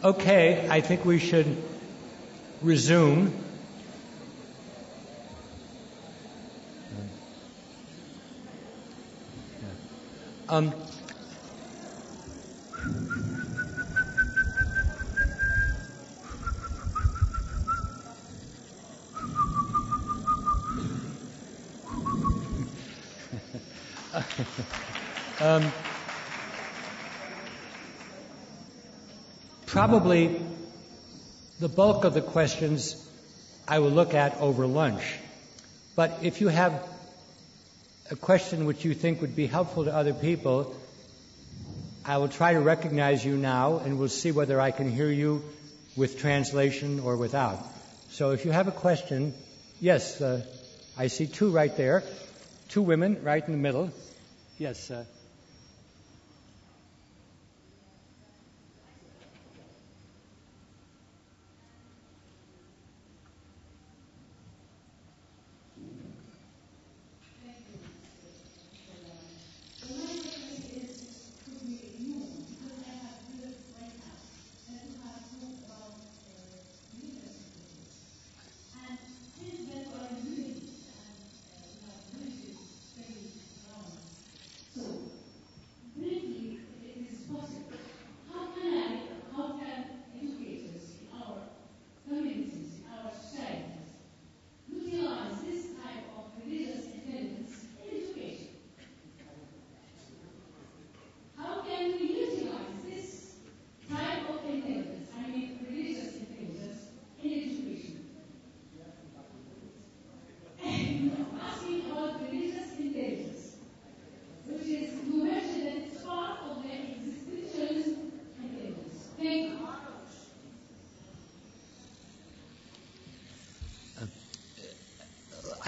Okay, I think we should resume. Probably the bulk of the questions I will look at over lunch. But if you have a question which you think would be helpful to other people, I will try to recognize you now, and we'll see whether I can hear you with translation or without. So if you have a question, yes, I see two right there, two women right in the middle. Yes.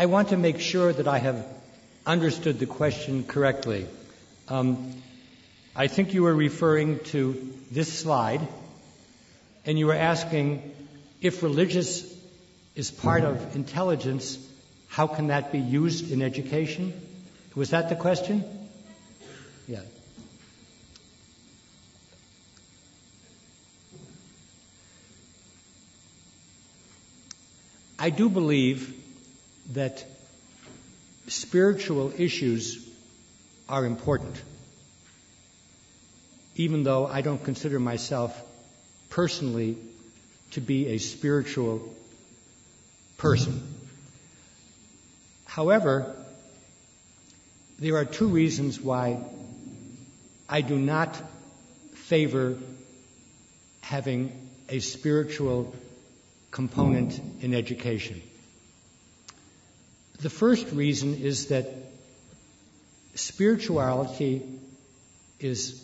I want to make sure that I have understood the question correctly. I think you were referring to this slide, and you were asking if religious is part of intelligence, how can that be used in education? Was that the question? Yeah. I do believe that spiritual issues are important, even though I don't consider myself personally to be a spiritual person. However, there are two reasons why I do not favor having a spiritual component in education. The first reason is that spirituality is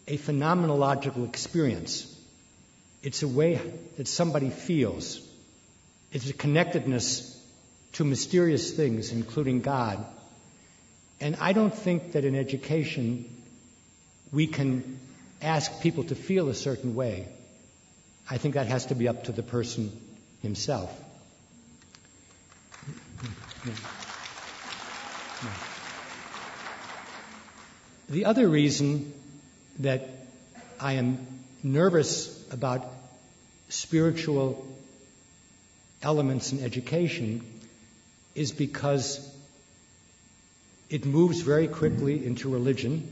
a phenomenological experience. It's a way that somebody feels. It's a connectedness to mysterious things, including God. And I don't think that in education we can ask people to feel a certain way. I think that has to be up to the person himself. The other reason that I am nervous about spiritual elements in education is because it moves very quickly into religion,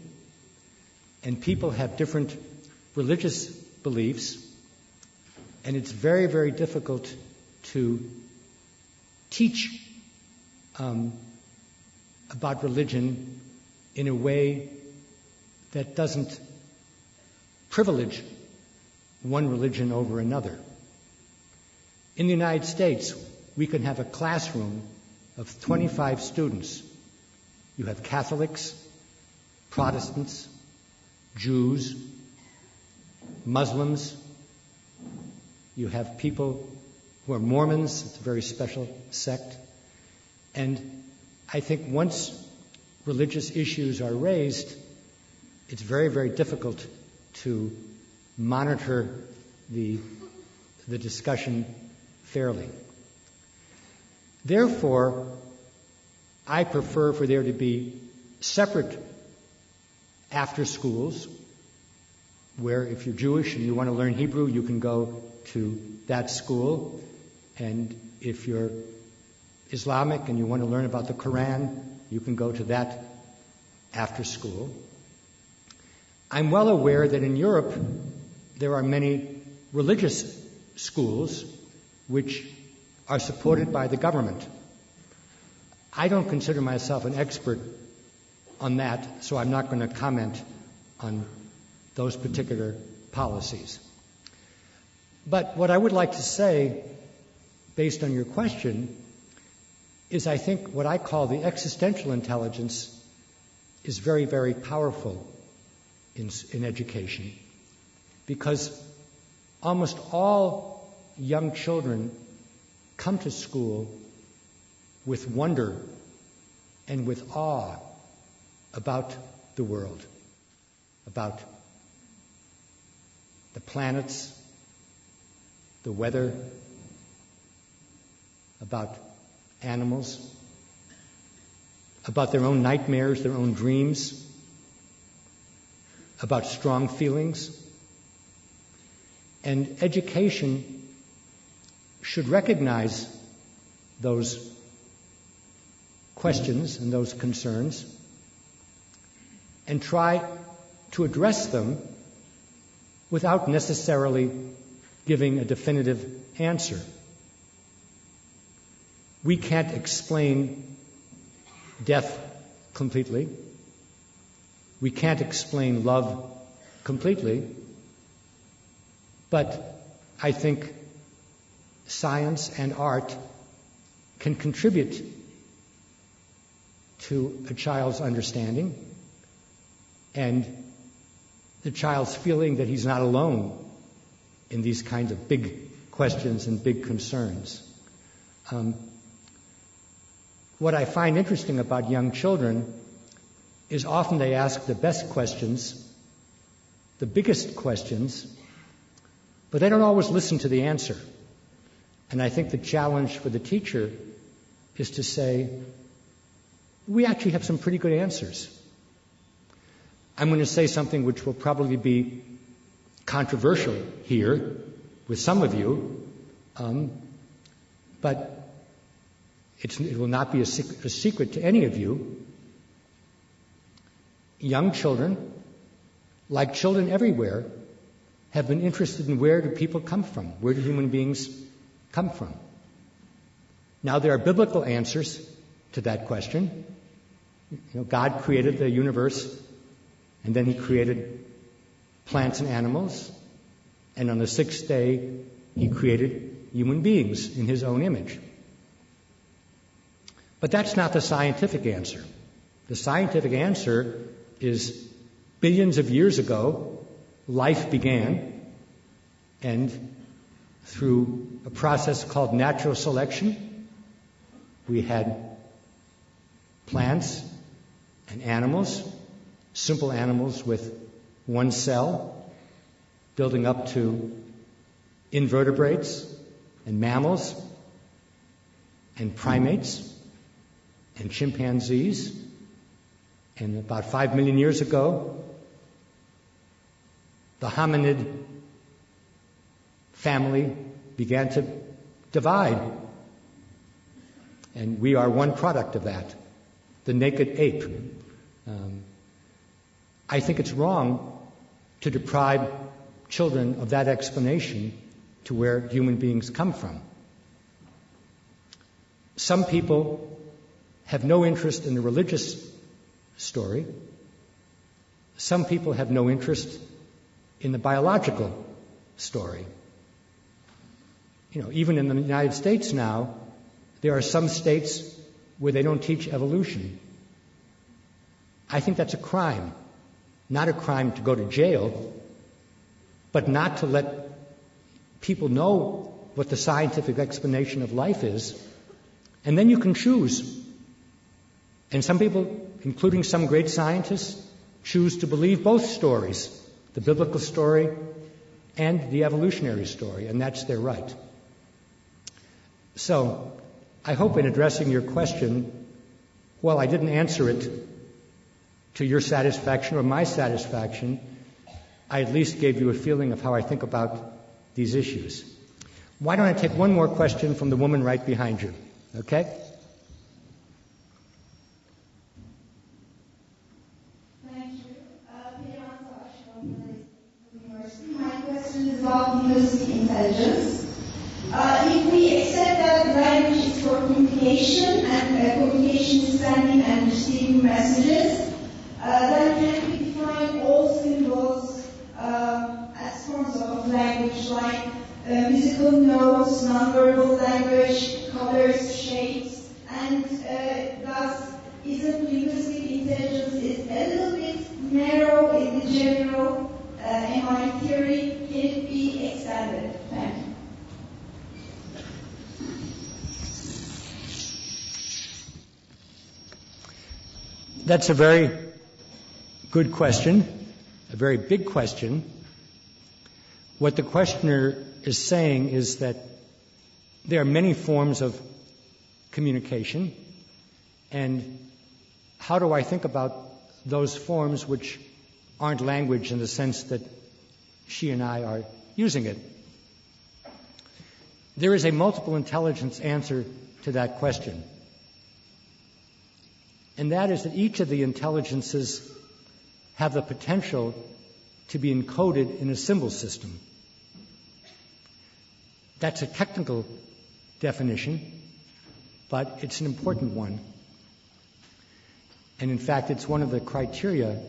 and people have different religious beliefs, and it's very, very difficult to teach about religion in a way that doesn't privilege one religion over another. In the United States, we can have a classroom of 25 students. You have Catholics, Protestants, Jews, Muslims. You have people who are Mormons. It's a very special sect. And I think once religious issues are raised, it's very, very difficult to monitor the discussion fairly. Therefore, I prefer for there to be separate after schools where if you're Jewish and you want to learn Hebrew, you can go to that school. And if you're Islamic and you want to learn about the Quran, you can go to that after school. I'm well aware that in Europe there are many religious schools which are supported by the government. I don't consider myself an expert on that, so I'm not going to comment on those particular policies. But what I would like to say, based on your question, is I think what I call the existential intelligence is very, very powerful in education, because almost all young children come to school with wonder and with awe about the world, about the planets, the weather, about animals, about their own nightmares, their own dreams, about strong feelings. And education should recognize those questions and those concerns and try to address them without necessarily giving a definitive answer. We can't explain death completely. We can't explain love completely. But I think science and art can contribute to a child's understanding and the child's feeling that he's not alone in these kinds of big questions and big concerns. What I find interesting about young children is often they ask the best questions, the biggest questions, but they don't always listen to the answer. And I think the challenge for the teacher is to say, we actually have some pretty good answers. I'm going to say something which will probably be controversial here with some of you, but it will not be a secret to any of you. Young children, like children everywhere, have been interested in where do people come from? Where do human beings come from? Now, there are biblical answers to that question. God created the universe, and then He created plants and animals, and on the sixth day, He created human beings in His own image. But that's not the scientific answer. The scientific answer is billions of years ago, life began, and through a process called natural selection, we had plants and animals, simple animals with one cell, building up to invertebrates and mammals and primates and chimpanzees. And about 5 million years ago, the hominid family began to divide. And we are one product of that, the naked ape. I think it's wrong to deprive children of that explanation to where human beings come from. Some people have no interest in the religious story. Some people have no interest in the biological story. Even in the United States now, there are some states where they don't teach evolution. I think that's a crime. Not a crime to go to jail, but not to let people know what the scientific explanation of life is. And then you can choose. And some people, including some great scientists, choose to believe both stories, the biblical story and the evolutionary story, and that's their right. So, I hope in addressing your question, while I didn't answer it to your satisfaction or my satisfaction, I at least gave you a feeling of how I think about these issues. Why don't I take one more question from the woman right behind you? Okay? Thank you. My question is about linguistic intelligence. If we accept that language is for communication and communication is sending and receiving messages, then can we define all symbols as forms of language, like musical notes, nonverbal language, colors, shapes, and thus isn't linguistic intelligence is a little bit narrow in the general MI theory? Can it be extended? Thank you. That's a very good question, a very big question. What the questioner is saying is that there are many forms of communication, and how do I think about those forms which aren't language in the sense that she and I are using it? There is a multiple intelligence answer to that question. And that is that each of the intelligences have the potential to be encoded in a symbol system. That's a technical definition, but it's an important one. And in fact, it's one of the criteria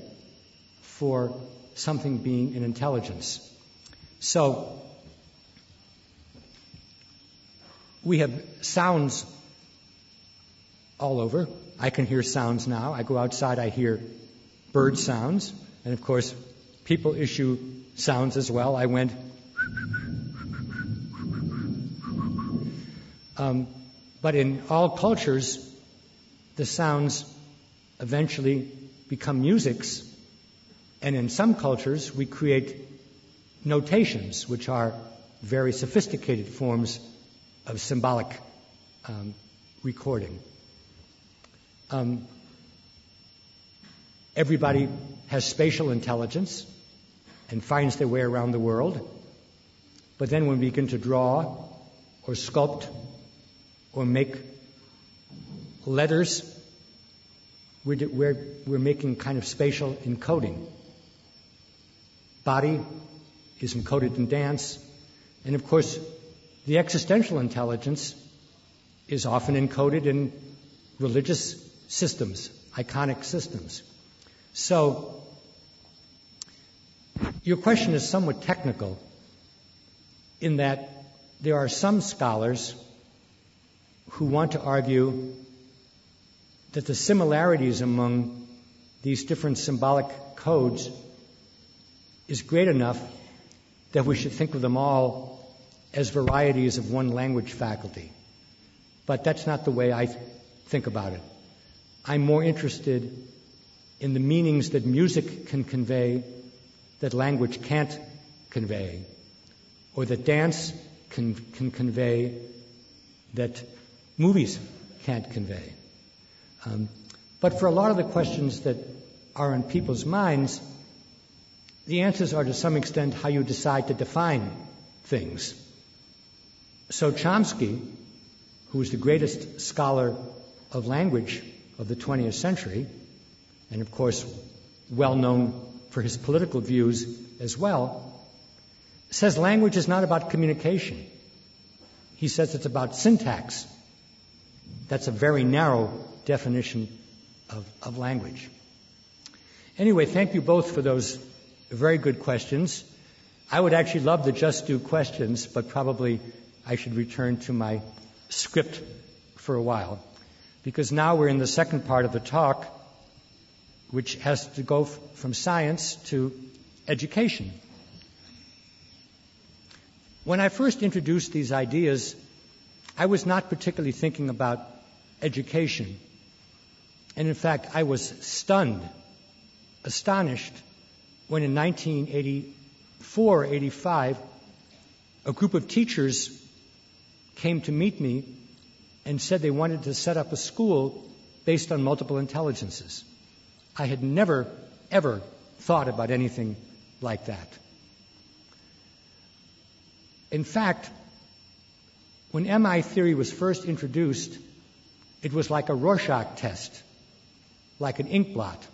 for something being an intelligence. So, we have sounds all over. I can hear sounds now. I go outside, I hear bird sounds. And of course, people issue sounds as well. I went. But in all cultures, the sounds eventually become musics. And in some cultures, we create notations, which are very sophisticated forms of symbolic recording. Everybody has spatial intelligence and finds their way around the world. But then when we begin to draw or sculpt or make letters, we're making kind of spatial encoding. Body is encoded in dance. And of course, the existential intelligence is often encoded in religious systems, iconic systems. So, your question is somewhat technical in that there are some scholars who want to argue that the similarities among these different symbolic codes is great enough that we should think of them all as varieties of one language faculty. But that's not the way I think about it. I'm more interested in the meanings that music can convey that language can't convey, or that dance can convey that movies can't convey. But for a lot of the questions that are in people's minds, the answers are to some extent how you decide to define things. So Chomsky, who is the greatest scholar of language of the 20th century, and of course well known for his political views as well, says language is not about communication. He says it's about syntax. That's a very narrow definition of language. Anyway, thank you both for those very good questions. I would actually love to just do questions, but probably I should return to my script for a while, because now we're in the second part of the talk, which has to go from science to education. When I first introduced these ideas, I was not particularly thinking about education. And in fact, I was astonished, when in 1984, 85, a group of teachers came to meet me and said they wanted to set up a school based on multiple intelligences. I had never, ever thought about anything like that. In fact, when MI theory was first introduced, it was like a Rorschach test, like an ink blot.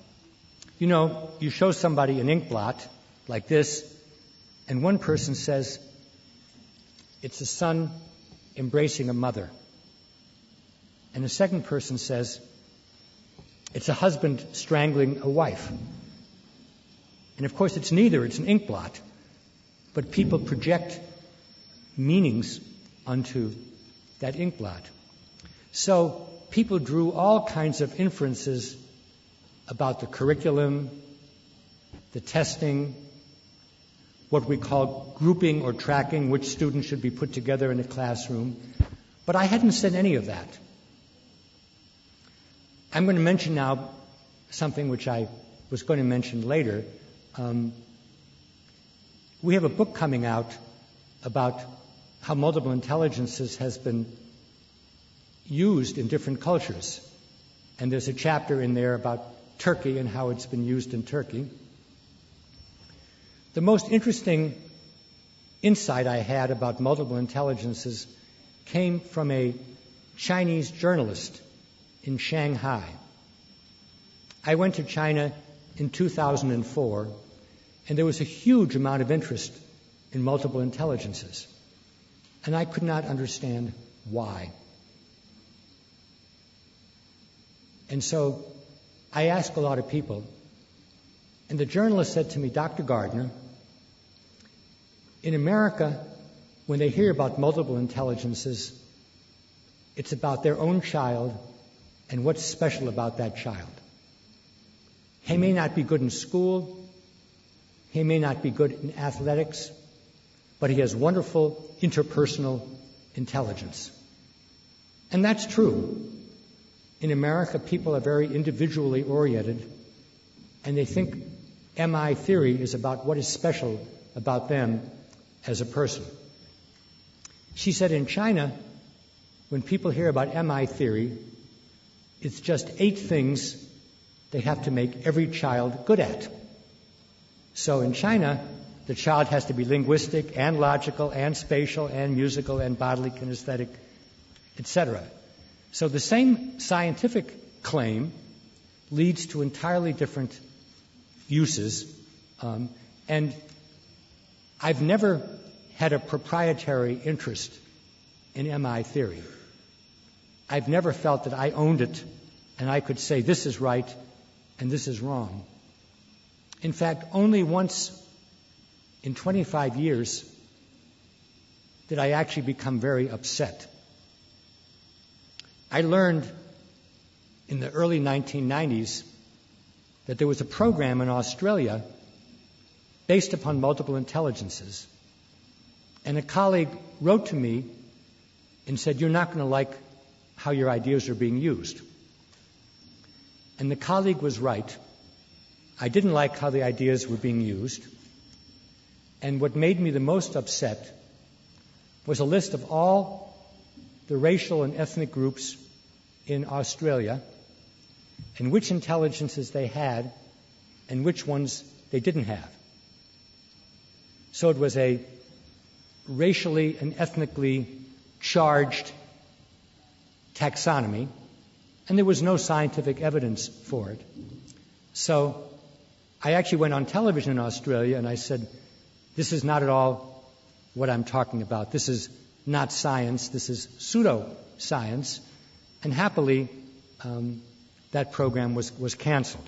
You know, you show somebody an ink blot like this, and one person says, it's a son embracing a mother. And the second person says, it's a husband strangling a wife. And of course, it's neither, it's an ink blot. But people project meanings onto that ink blot. So people drew all kinds of inferences about the curriculum, the testing, what we call grouping or tracking, which students should be put together in a classroom. But I hadn't said any of that. I'm going to mention now something which I was going to mention later. We have a book coming out about how multiple intelligences has been used in different cultures. And there's a chapter in there about Turkey and how it's been used in Turkey. The most interesting insight I had about multiple intelligences came from a Chinese journalist in Shanghai. I went to China in 2004, and there was a huge amount of interest in multiple intelligences. And I could not understand why. And so I asked a lot of people, and the journalist said to me, Dr. Gardner, in America, when they hear about multiple intelligences, it's about their own child and what's special about that child. He may not be good in school, he may not be good in athletics, but he has wonderful interpersonal intelligence. And that's true. In America, people are very individually oriented, and they think MI theory is about what is special about them as a person. She said in China, when people hear about MI theory, it's just 8 things they have to make every child good at. So in China, the child has to be linguistic and logical and spatial and musical and bodily kinesthetic, etc. So the same scientific claim leads to entirely different uses. And I've never had a proprietary interest in MI theory. I've never felt that I owned it and I could say this is right and this is wrong. In fact, only once in 25 years did I actually become very upset. I learned in the early 1990s that there was a program in Australia based upon multiple intelligences. And a colleague wrote to me and said, you're not going to like how your ideas are being used. And the colleague was right. I didn't like how the ideas were being used. And what made me the most upset was a list of all the racial and ethnic groups in Australia and which intelligences they had and which ones they didn't have. So it was a racially and ethnically charged taxonomy, and there was no scientific evidence for it. So I actually went on television in Australia and I said, this is not at all what I'm talking about. This is not science. This is pseudoscience. And happily, that program was canceled.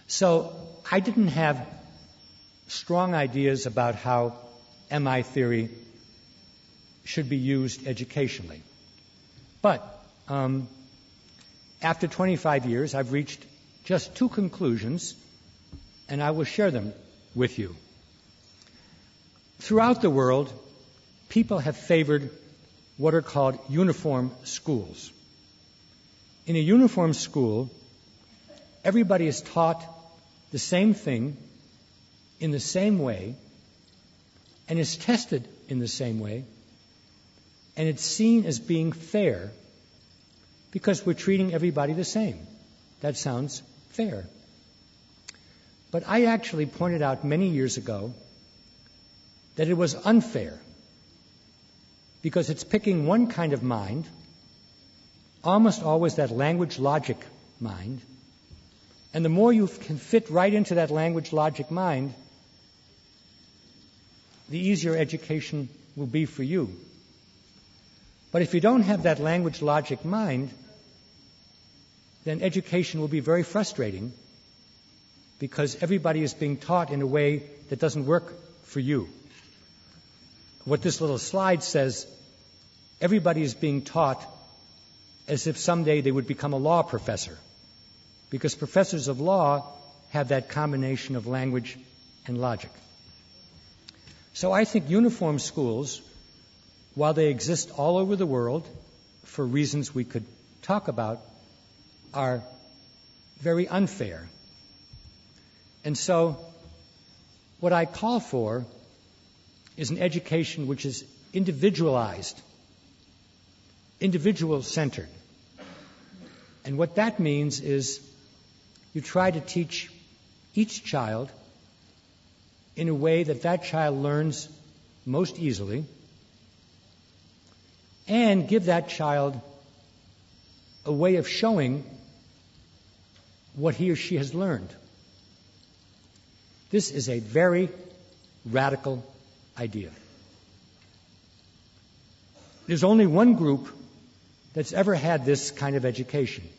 So I didn't have strong ideas about how MI theory should be used educationally. But after 25 years, I've reached just 2 conclusions, and I will share them with you. Throughout the world, people have favored what are called uniform schools. In a uniform school, everybody is taught the same thing in the same way and is tested in the same way, and it's seen as being fair because we're treating everybody the same. That sounds fair. But I actually pointed out many years ago that it was unfair because it's picking one kind of mind, almost always that language logic mind, and the more you can fit right into that language logic mind, the easier education will be for you. But if you don't have that language logic mind, then education will be very frustrating because everybody is being taught in a way that doesn't work for you. What this little slide says, everybody is being taught as if someday they would become a law professor, because professors of law have that combination of language and logic. So I think uniform schools, while they exist all over the world for reasons we could talk about, are very unfair. And so what I call for is an education which is individualized, individual-centered. And what that means is you try to teach each child in a way that that child learns most easily, and give that child a way of showing what he or she has learned. This is a very radical idea. There's only one group that's ever had this kind of education: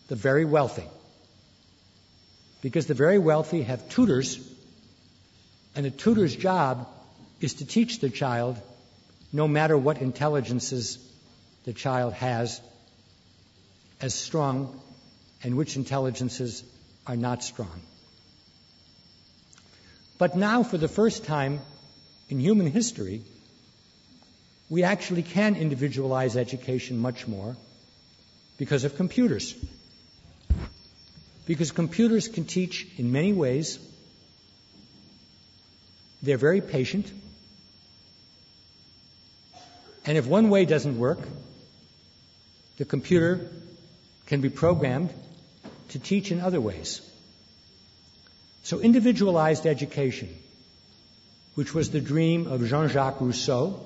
the very wealthy. Because the very wealthy have tutors, and the tutor's job is to teach the child, no matter what intelligences the child has as strong and which intelligences are not strong. But now, for the first time in human history, we actually can individualize education much more because of computers. Because computers can teach in many ways. They're very patient. And if one way doesn't work, the computer can be programmed to teach in other ways. So individualized education, which was the dream of Jean-Jacques Rousseau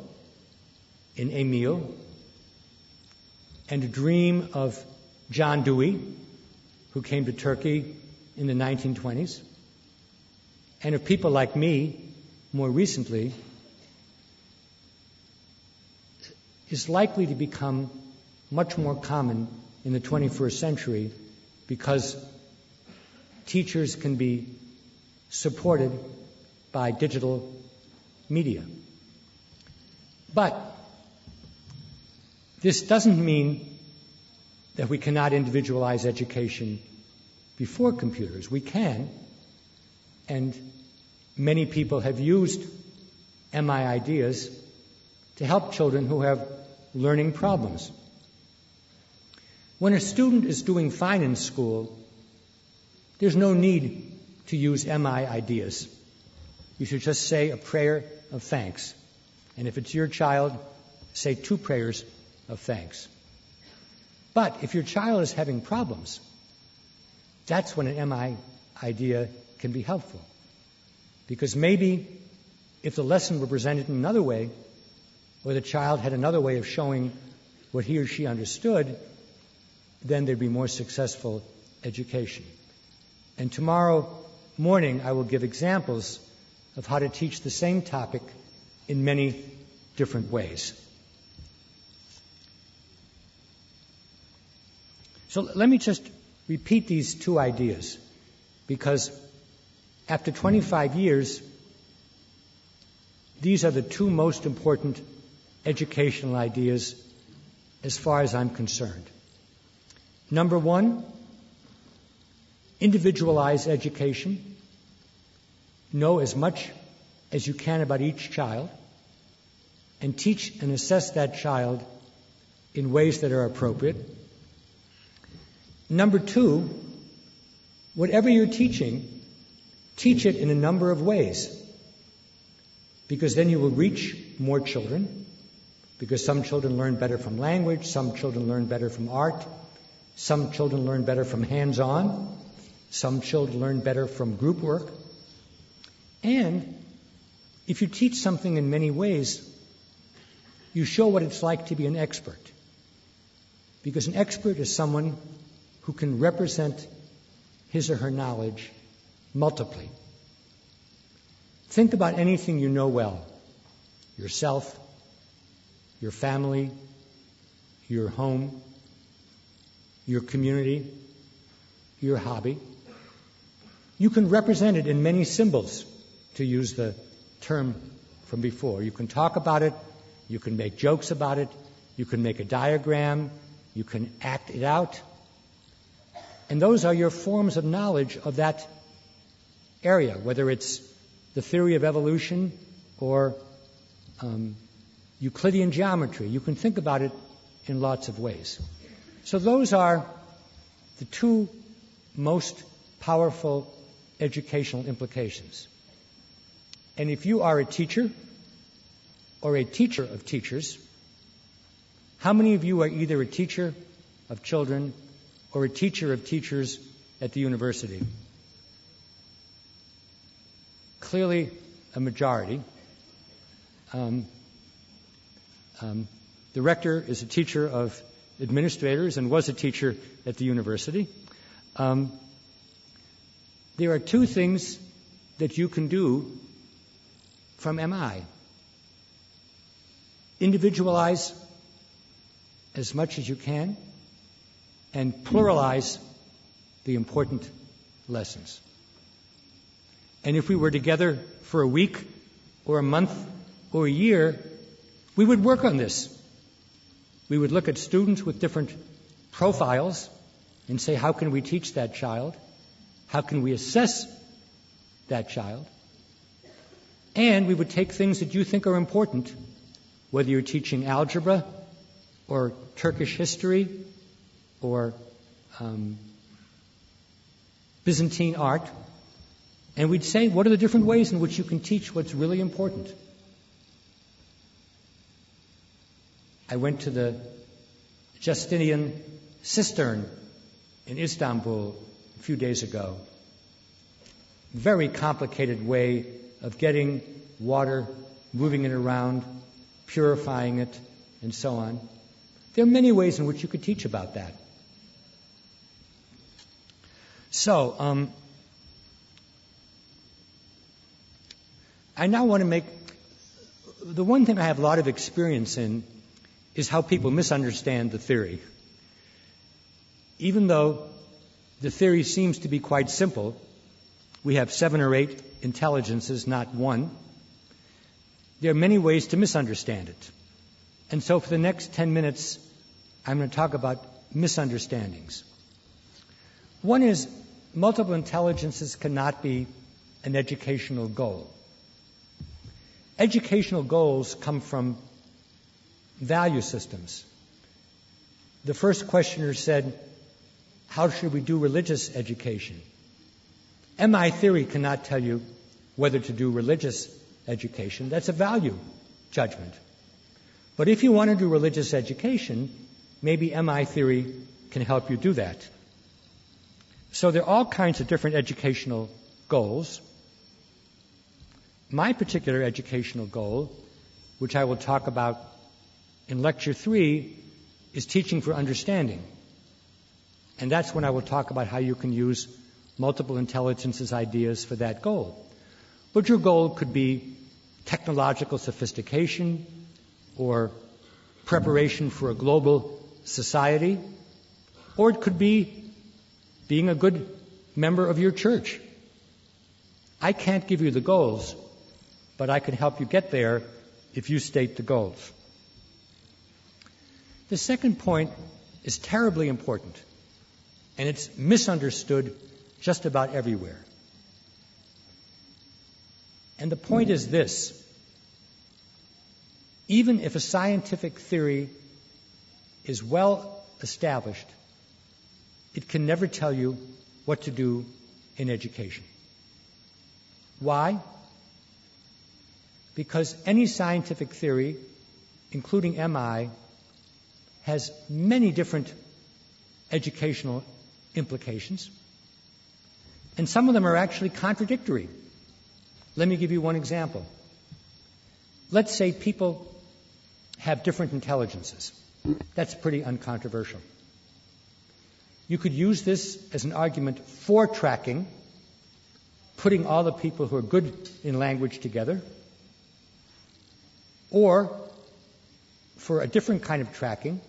in Émile, and a dream of John Dewey, who came to Turkey in the 1920s, and of people like me more recently, is likely to become much more common in the 21st century because teachers can be supported by digital media. But this doesn't mean that we cannot individualize education before computers. We can, and many people have used MI ideas to help children who have learning problems. When a student is doing fine in school, there's no need to use MI ideas. You should just say a prayer of thanks. And if it's your child, say 2 prayers of thanks. But if your child is having problems, that's when an MI idea can be helpful. Because maybe if the lesson were presented in another way, or the child had another way of showing what he or she understood, then there'd be more successful education. And tomorrow morning I will give examples of how to teach the same topic in many different ways. So let me just repeat these 2 ideas, because after 25 years, these are the 2 most important educational ideas as far as I'm concerned. Number 1, individualize education. Know as much as you can about each child and teach and assess that child in ways that are appropriate. Number 2, whatever you're teaching, teach it in a number of ways, because then you will reach more children, because some children learn better from language, some children learn better from art, some children learn better from hands-on, Some children learn better from group work. And if you teach something in many ways, you show what it's like to be an expert. Because an expert is someone who can represent his or her knowledge multiply. Think about anything you know well. Yourself, your family, your home, your community, your hobby. You can represent it in many symbols, to use the term from before. You can talk about it, you can make jokes about it, you can make a diagram, you can act it out. And those are your forms of knowledge of that area, whether it's the theory of evolution or Euclidean geometry. You can think about it in lots of ways. So those are the two most powerful educational implications. And if you are a teacher or a teacher of teachers, how many of you are either a teacher of children or a teacher of teachers at the university? Clearly a majority. The rector is a teacher of administrators and was a teacher at the university. There are two things that you can do from MI. Individualize as much as you can and pluralize the important lessons. And if we were together for a week or a month or a year, we would work on this. We would look at students with different profiles and say, how can we teach that child? How can we assess that child? And we would take things that you think are important, whether you're teaching algebra or Turkish history or Byzantine art, and we'd say, what are the different ways in which you can teach what's really important? I went to the Justinian cistern in Istanbul a few days ago. Very complicated way of getting water, moving it around, purifying it, and so on. There are many ways in which you could teach about that. So, I now want to make, the one thing I have a lot of experience in is how people misunderstand the theory. Even though the theory seems to be quite simple, we have 7 or 8 intelligences, not one. There are many ways to misunderstand it. And so for the next 10 minutes, I'm going to talk about misunderstandings. One is, multiple intelligences cannot be an educational goal. Educational goals come from value systems. The first questioner said, how should we do religious education? MI theory cannot tell you whether to do religious education. That's a value judgment. But if you want to do religious education, maybe MI theory can help you do that. So there are all kinds of different educational goals. My particular educational goal, which I will talk about in Lecture 3, is teaching for understanding. And that's when I will talk about how you can use multiple intelligences ideas for that goal. But your goal could be technological sophistication or preparation for a global society, or it could be being a good member of your church. I can't give you the goals, but I can help you get there if you state the goals. The second point is terribly important, and it's misunderstood just about everywhere. And the point is this: even if a scientific theory is well established, it can never tell you what to do in education. Why? Because any scientific theory, including MI, has many different educational implications. And some of them are actually contradictory. Let me give you one example. Let's say people have different intelligences. That's pretty uncontroversial. You could use this as an argument for tracking, putting all the people who are good in language together, or for a different kind of tracking,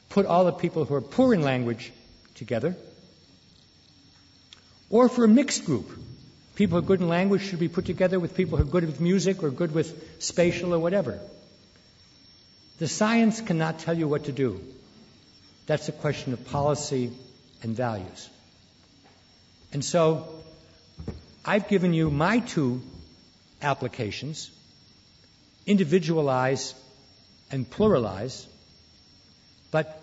put all the people who are poor in language together, or for a mixed group. People who are good in language should be put together with people who are good with music or good with spatial or whatever. The science cannot tell you what to do. That's a question of policy and values. And so I've given you my two applications, individualize and pluralize, but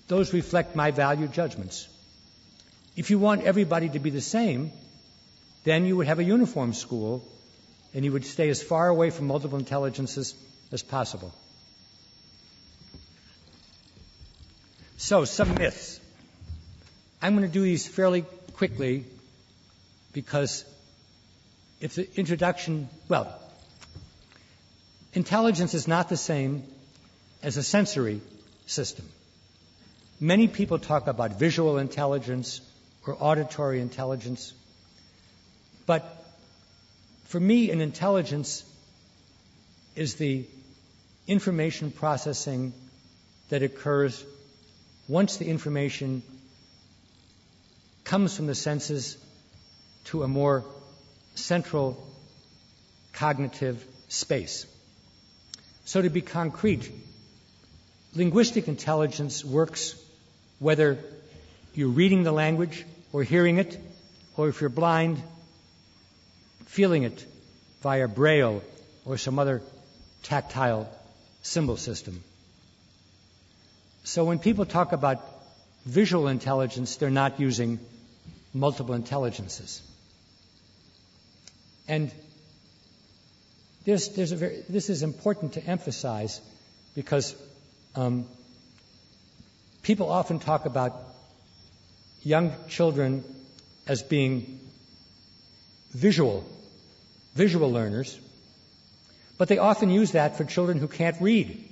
those reflect my value judgments. If you want everybody to be the same, then you would have a uniform school and you would stay as far away from multiple intelligences as possible. So, some myths. I'm going to do these fairly quickly because it's an introduction. Well, intelligence is not the same as a sensory system. Many people talk about visual intelligence or auditory intelligence. But for me, an intelligence is the information processing that occurs once the information comes from the senses to a more central cognitive space. So to be concrete, linguistic intelligence works whether you're reading the language or hearing it, or if you're blind, feeling it via Braille or some other tactile symbol system. So when people talk about visual intelligence, they're not using multiple intelligences. And this is important to emphasize because people often talk about young children as being visual learners, but they often use that for children who can't read.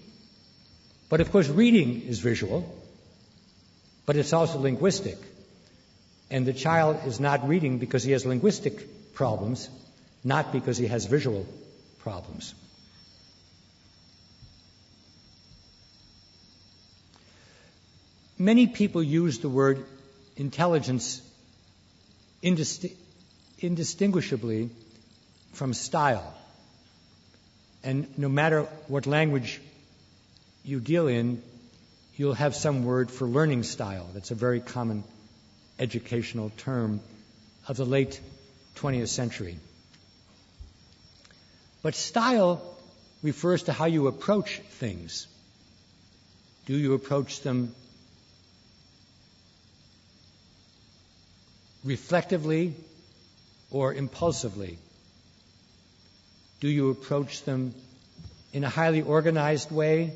But of course, reading is visual, but it's also linguistic. And the child is not reading because he has linguistic problems, not because he has visual problems. Many people use the word intelligence indistinguishably from style. And no matter what language you deal in, you'll have some word for learning style. That's a very common educational term of the late 20th century. But style refers to how you approach things. Do you approach them reflectively or impulsively? Do you approach them in a highly organized way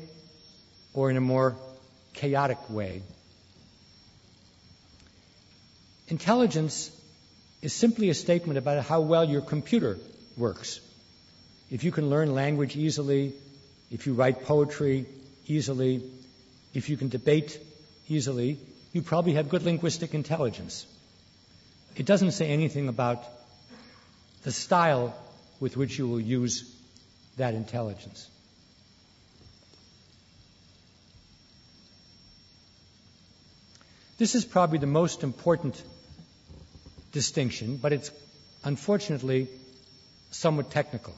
or in a more chaotic way? Intelligence is simply a statement about how well your computer works. If you can learn language easily, if you write poetry easily, if you can debate easily, you probably have good linguistic intelligence. It doesn't say anything about the style with which you will use that intelligence. This is probably the most important distinction, but it's unfortunately somewhat technical.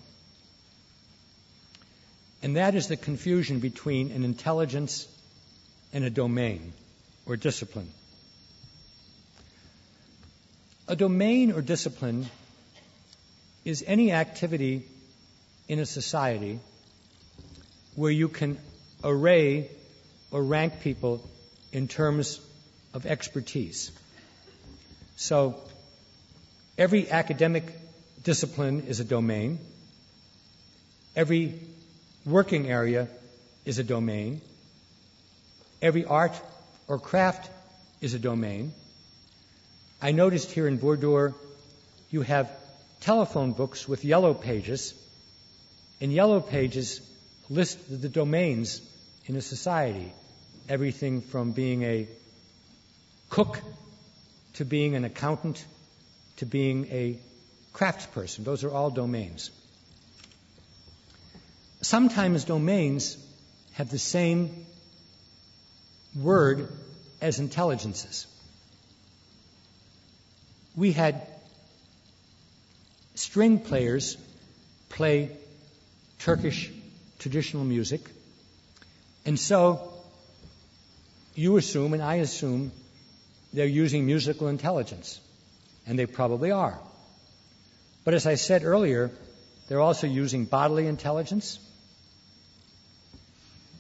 And that is the confusion between an intelligence and a domain or discipline. A domain or discipline is any activity in a society where you can array or rank people in terms of expertise. So every academic discipline is a domain. Every working area is a domain. Every art or craft is a domain. I noticed here in Bordeaux you have telephone books with yellow pages, and yellow pages list the domains in a society, everything from being a cook to being an accountant to being a craftsperson. Those are all domains. Sometimes domains have the same word as intelligences. We had string players play Turkish traditional music, and so you assume and I assume they're using musical intelligence, and they probably are. But as I said earlier, they're also using bodily intelligence.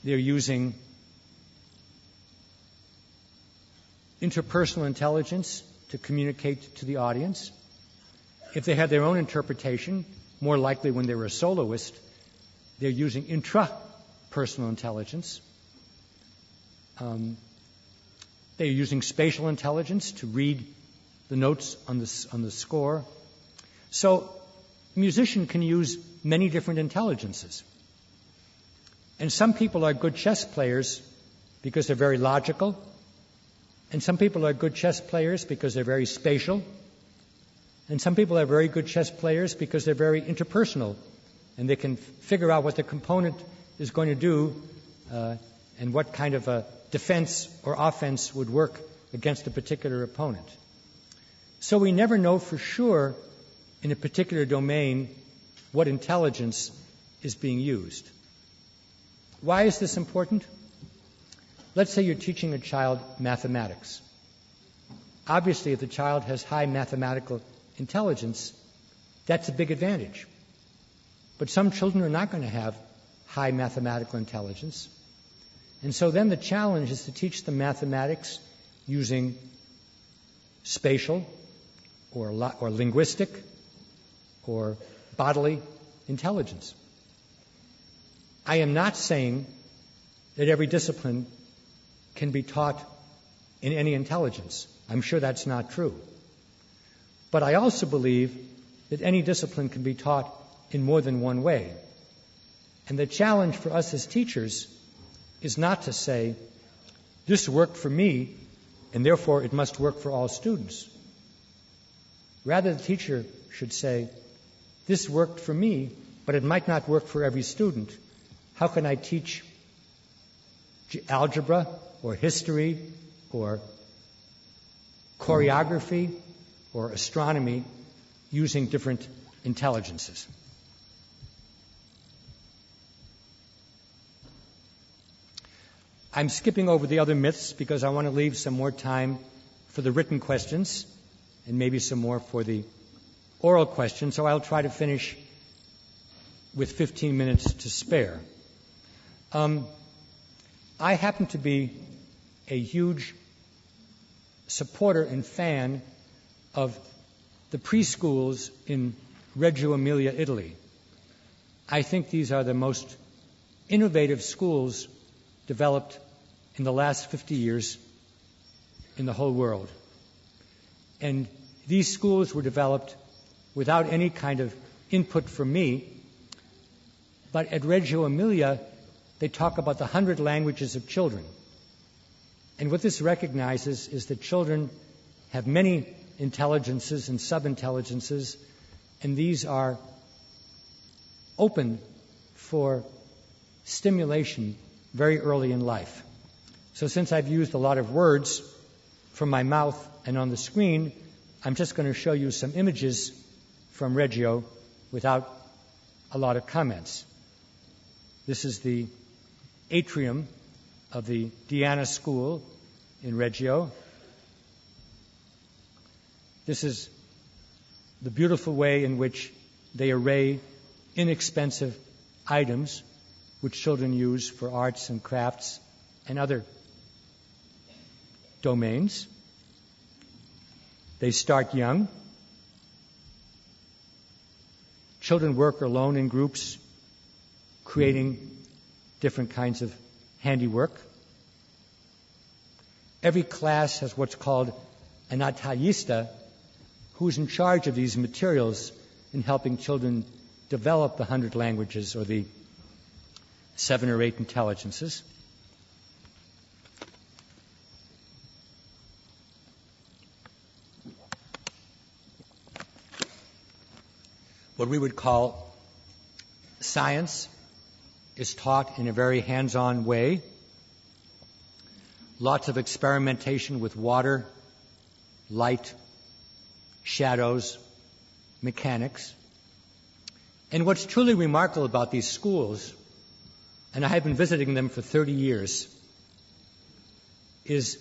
They're using interpersonal intelligence to communicate to the audience. If they have their own interpretation, more likely when they were a soloist, they're using intrapersonal intelligence. They're using spatial intelligence to read the notes on the score. So a musician can use many different intelligences. And some people are good chess players because they're very logical. And some people are good chess players because they're very spatial. And some people are very good chess players because they're very interpersonal. And they can figure out what the component is going to do and what kind of a defense or offense would work against a particular opponent. So we never know for sure in a particular domain what intelligence is being used. Why is this important? Let's say you're teaching a child mathematics. Obviously, if the child has high mathematical intelligence, that's a big advantage. But some children are not going to have high mathematical intelligence. And so then the challenge is to teach them mathematics using spatial or linguistic or bodily intelligence. I am not saying that every discipline can be taught in any intelligence. I'm sure that's not true. But I also believe that any discipline can be taught in more than one way. And the challenge for us as teachers is not to say, this worked for me, and therefore it must work for all students. Rather, the teacher should say, this worked for me, but it might not work for every student. How can I teach algebra or history or choreography or astronomy using different intelligences? I'm skipping over the other myths because I want to leave some more time for the written questions and maybe some more for the oral questions, so I'll try to finish with 15 minutes to spare. I happen to be a huge supporter and fan of the preschools in Reggio Emilia, Italy. I think these are the most innovative schools developed in the last 50 years in the whole world. And these schools were developed without any kind of input from me. But at Reggio Emilia, they talk about the 100 languages of children. And what this recognizes is that children have many intelligences and sub-intelligences, and these are open for stimulation very early in life. So since I've used a lot of words from my mouth and on the screen, I'm just going to show you some images from Reggio without a lot of comments. This is the atrium of the Diana School in Reggio. This is the beautiful way in which they array inexpensive items which children use for arts and crafts and other domains. They start young. Children work alone in groups, creating different kinds of handiwork. Every class has what's called an atallista who's in charge of these materials in helping children develop the 100 languages or the 7 or 8 intelligences. What we would call science is taught in a very hands-on way. Lots of experimentation with water, light, shadows, mechanics. And what's truly remarkable about these schools, and I have been visiting them for 30 years, is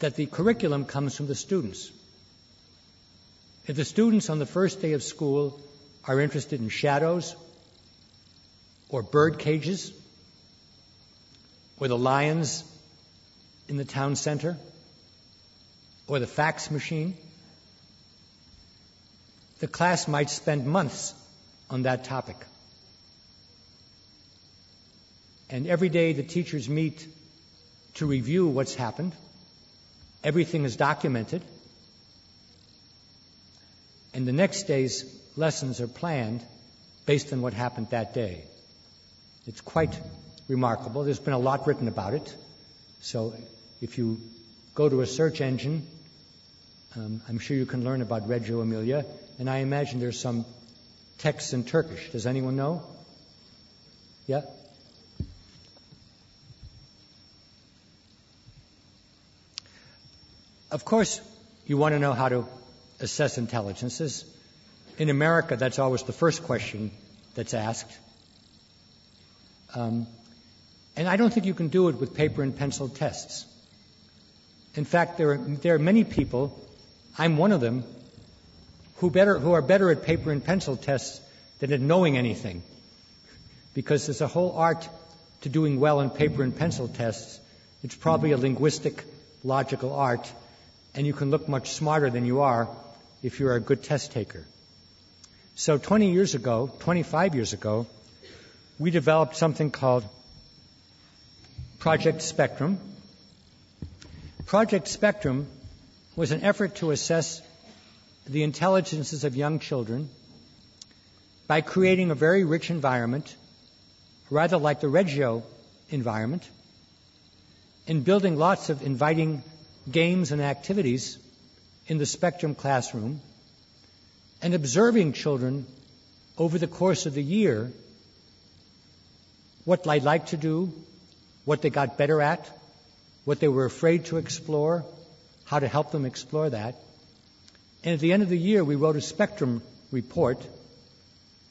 that the curriculum comes from the students. If the students on the first day of school are interested in shadows, or bird cages, or the lions in the town center, or the fax machine, the class might spend months on that topic. And every day the teachers meet to review what's happened. Everything is documented. And the next day's lessons are planned based on what happened that day. It's quite remarkable. There's been a lot written about it. So if you go to a search engine, I'm sure you can learn about Reggio Emilia, and I imagine there's some texts in Turkish. Does anyone know? Yeah? Of course, you want to know how to assess intelligences. In America, that's always the first question that's asked. And I don't think you can do it with paper and pencil tests. In fact, there are many people, I'm one of them, who are better at paper and pencil tests than at knowing anything. Because there's a whole art to doing well in paper and pencil tests. It's probably a linguistic, logical art, and you can look much smarter than you are if you're a good test taker. So 25 years ago, we developed something called Project Spectrum. Project Spectrum was an effort to assess the intelligences of young children by creating a very rich environment, rather like the Reggio environment, and building lots of inviting games and activities in the Spectrum classroom, and observing children over the course of the year what they liked to do, what they got better at, what they were afraid to explore, how to help them explore that. And at the end of the year, we wrote a Spectrum report,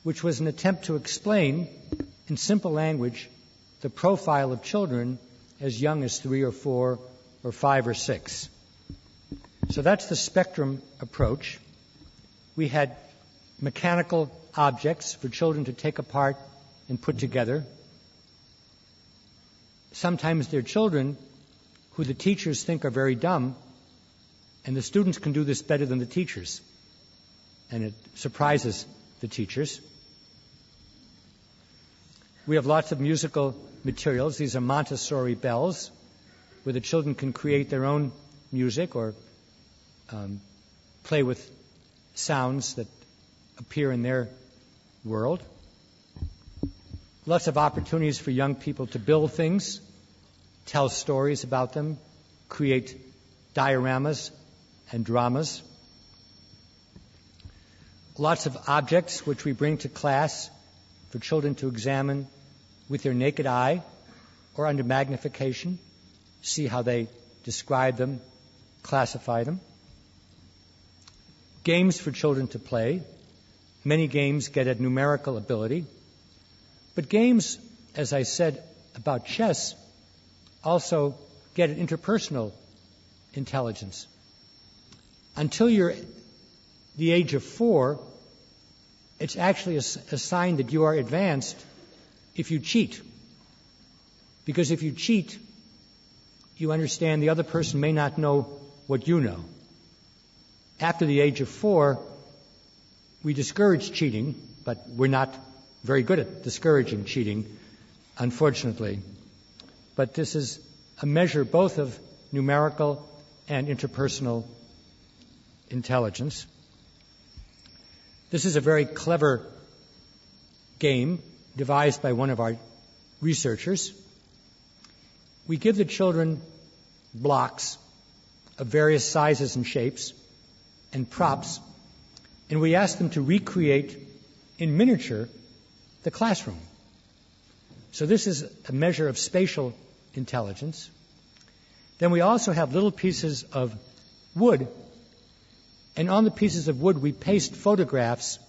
which was an attempt to explain, in simple language, the profile of children as young as 3 or 4 or 5 or 6. So that's the Spectrum approach. We had mechanical objects for children to take apart and put together. Sometimes they're children who the teachers think are very dumb, and the students can do this better than the teachers. And it surprises the teachers. We have lots of musical materials. These are Montessori bells, where the children can create their own music or play with sounds that appear in their world. Lots of opportunities for young people to build things, tell stories about them, create dioramas and dramas. Lots of objects which we bring to class for children to examine with their naked eye or under magnification, see how they describe them, classify them. Games for children to play. Many games get at numerical ability. But games, as I said about chess, also get at interpersonal intelligence. Until you're the age of 4, it's actually a sign that you are advanced if you cheat. Because if you cheat, you understand the other person may not know what you know. After the age of 4, we discourage cheating, but we're not very good at discouraging cheating, unfortunately. But this is a measure both of numerical and interpersonal intelligence. This is a very clever game devised by one of our researchers. We give the children blocks of various sizes and shapes and props, and we ask them to recreate in miniature the classroom. So this is a measure of spatial intelligence. Then we also have little pieces of wood, and on the pieces of wood we paste photographs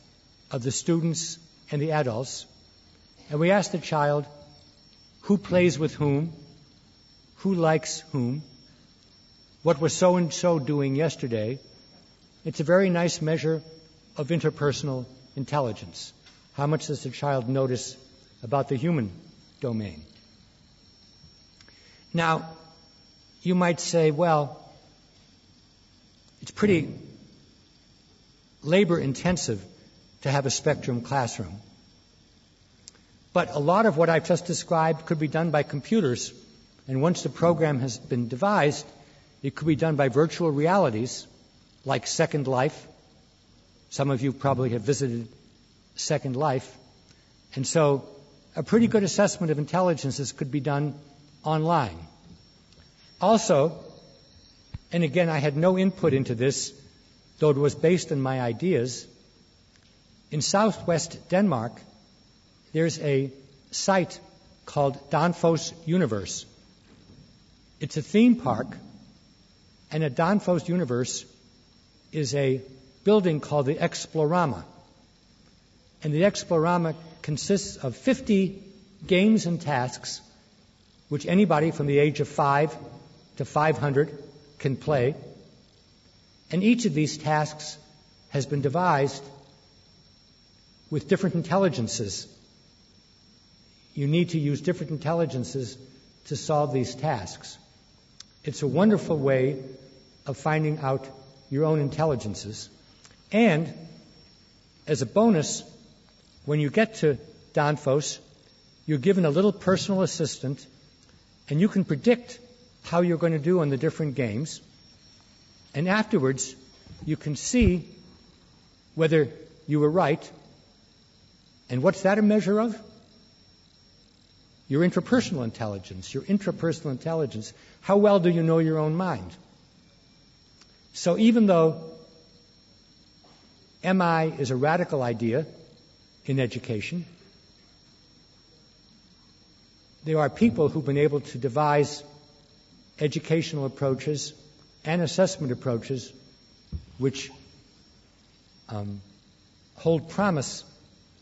of the students and the adults, and we ask the child who plays with whom, who likes whom, what was so-and-so doing yesterday. It's a very nice measure of interpersonal intelligence. How much does the child notice about the human domain? Now, you might say, well, it's pretty labor-intensive to have a spectrum classroom. But a lot of what I've just described could be done by computers. And once the program has been devised, it could be done by virtual realities like Second Life. Some of you probably have visited Second Life. And so a pretty good assessment of intelligences could be done online. Also, and again, I had no input into this, though it was based on my ideas, in southwest Denmark, there's a site called Danfoss Universe. It's a theme park, and at Danfoss Universe is a building called the Explorama. And the Explorama consists of 50 games and tasks which anybody from the age of 5 to 500 can play. And each of these tasks has been devised with different intelligences. You need to use different intelligences to solve these tasks. It's a wonderful way of finding out your own intelligences. And as a bonus, when you get to Danfoss, you're given a little personal assistant, and you can predict how you're going to do on the different games. And afterwards, you can see whether you were right. And what's that a measure of? Your interpersonal intelligence. Your intrapersonal intelligence. How well do you know your own mind? So even though MI is a radical idea in education, there are people who've been able to devise educational approaches and assessment approaches which hold promise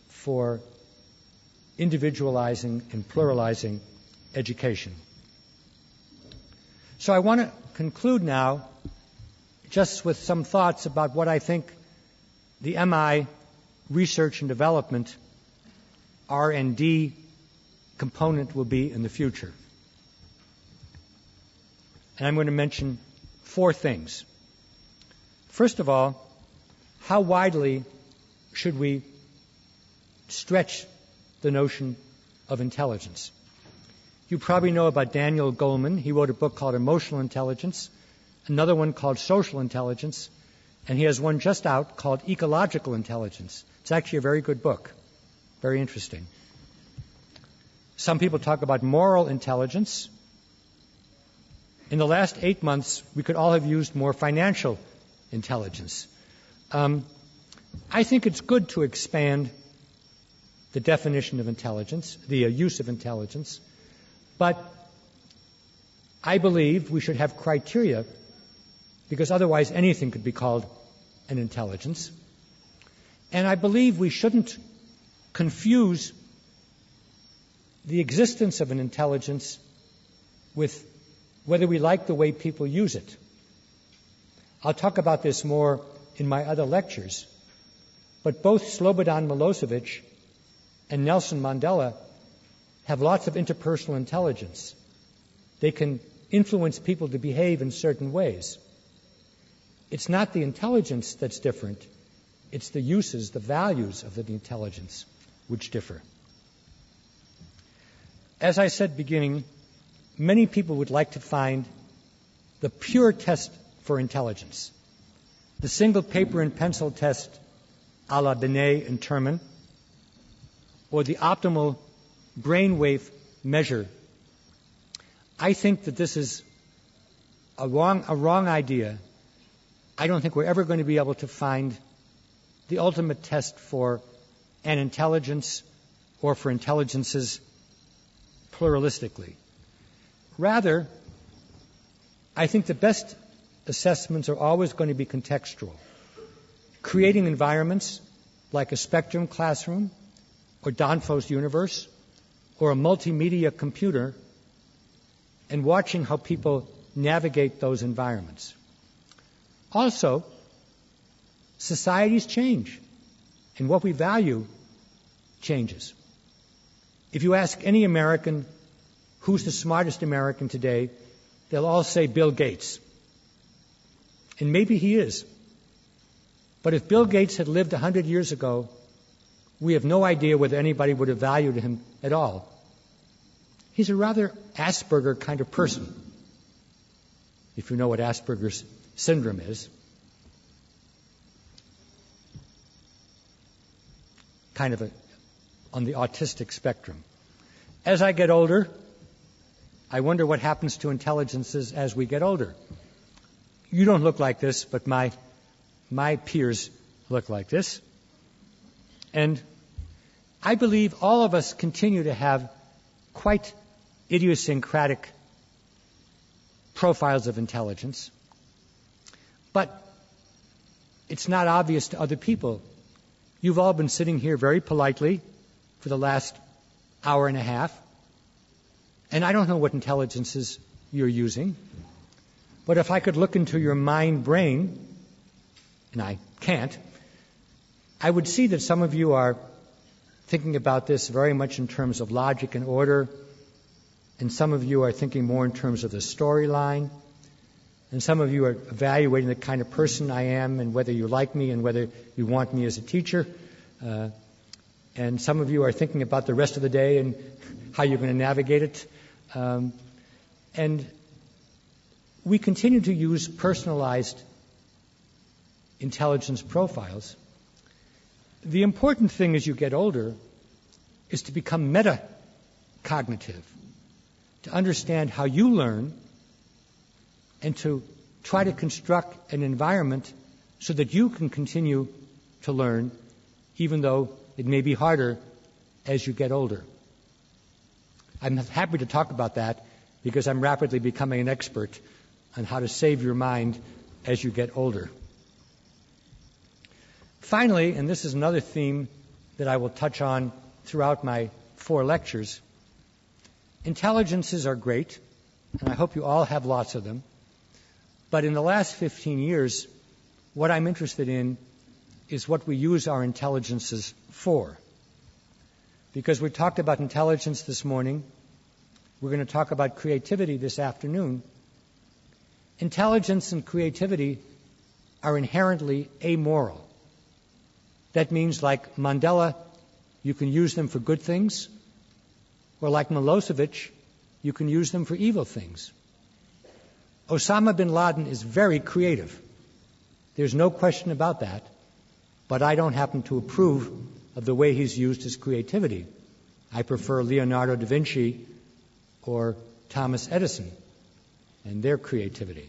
for individualizing and pluralizing education. So I want to conclude now just with some thoughts about what I think the MI research and development R&D component will be in the future. And I'm going to mention 4 things. First of all, how widely should we stretch the notion of intelligence? You probably know about Daniel Goleman. He wrote a book called Emotional Intelligence, another one called Social Intelligence, and he has one just out called Ecological Intelligence. It's actually a very good book, very interesting. Some people talk about moral intelligence. In the last 8 months, we could all have used more financial intelligence. I think it's good to expand the definition of intelligence, the use of intelligence, but I believe we should have criteria, because otherwise anything could be called an intelligence. And I believe we shouldn't confuse the existence of an intelligence with whether we like the way people use it. I'll talk about this more in my other lectures, but both Slobodan Milosevic and Nelson Mandela have lots of interpersonal intelligence. They can influence people to behave in certain ways. It's not the intelligence that's different, it's the uses, the values of the intelligence which differ. As I said beginning, many people would like to find the pure test for intelligence. the single paper and pencil test a la Binet and Terman, or the optimal brainwave measure, I think that this is a wrong idea. I don't think we're ever going to be able to find the ultimate test for an intelligence or for intelligences pluralistically. Rather, I think the best assessments are always going to be contextual. Creating environments like a spectrum classroom or Danfo's universe or a multimedia computer and watching how people navigate those environments. Also, societies change and what we value changes. If you ask any American who's the smartest American today, they'll all say Bill Gates. And maybe he is. But if Bill Gates had lived 100 years ago, we have no idea whether anybody would have valued him at all. He's a rather Asperger kind of person, if you know what Asperger's syndrome is. Kind of on the autistic spectrum. As I get older, I wonder what happens to intelligences as we get older. You don't look like this, but my peers look like this. And I believe all of us continue to have quite idiosyncratic profiles of intelligence, but it's not obvious to other people. You've all been sitting here very politely for the last hour and a half, and I don't know what intelligences you're using, but if I could look into your mind-brain, and I can't, I would see that some of you are thinking about this very much in terms of logic and order, and some of you are thinking more in terms of the storyline, and some of you are evaluating the kind of person I am and whether you like me and whether you want me as a teacher, and some of you are thinking about the rest of the day and how you're going to navigate it. And we continue to use personalized intelligence profiles. The important thing as you get older is to become metacognitive, to understand how you learn and to try to construct an environment so that you can continue to learn, even though it may be harder as you get older. I'm happy to talk about that because I'm rapidly becoming an expert on how to save your mind as you get older. Finally, and this is another theme that I will touch on throughout my 4 lectures, intelligences are great, and I hope you all have lots of them. But in the last 15 years, what I'm interested in is what we use our intelligences for. Because we talked about intelligence this morning, we're going to talk about creativity this afternoon. Intelligence and creativity are inherently amoral. That means, like Mandela, you can use them for good things, or like Milosevic, you can use them for evil things. Osama bin Laden is very creative. There's no question about that. But I don't happen to approve of the way he's used his creativity. I prefer Leonardo da Vinci or Thomas Edison and their creativity.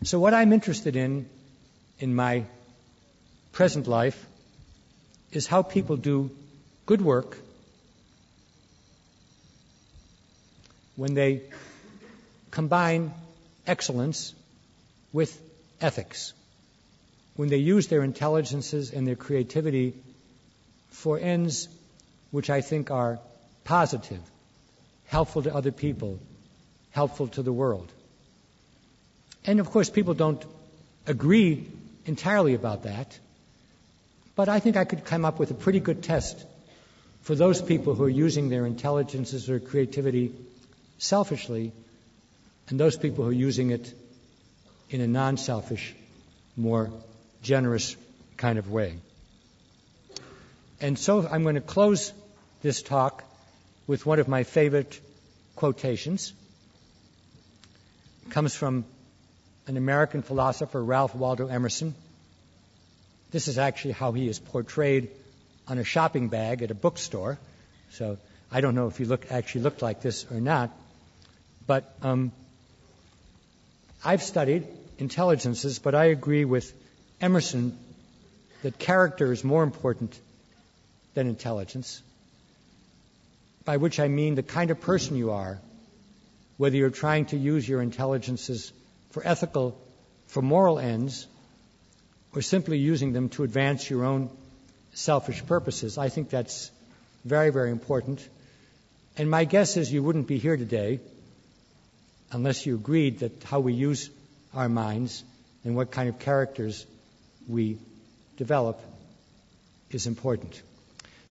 So what I'm interested in my present life is how people do good work when they combine excellence with ethics, when they use their intelligences and their creativity for ends which I think are positive, helpful to other people, helpful to the world. And of course, people don't agree entirely about that, but I think I could come up with a pretty good test for those people who are using their intelligences or creativity selfishly, and those people who are using it in a non-selfish, more generous kind of way. And so I'm going to close this talk with one of my favorite quotations. It comes from an American philosopher, Ralph Waldo Emerson. This is actually how he is portrayed on a shopping bag at a bookstore. So I don't know if he actually looked like this or not. But I've studied intelligences, but I agree with Emerson that character is more important than intelligence, by which I mean the kind of person you are, whether you're trying to use your intelligences for moral ends, or simply using them to advance your own selfish purposes. I think that's very, very important. And my guess is you wouldn't be here today unless you agreed that how we use our minds and what kind of characters we develop is important.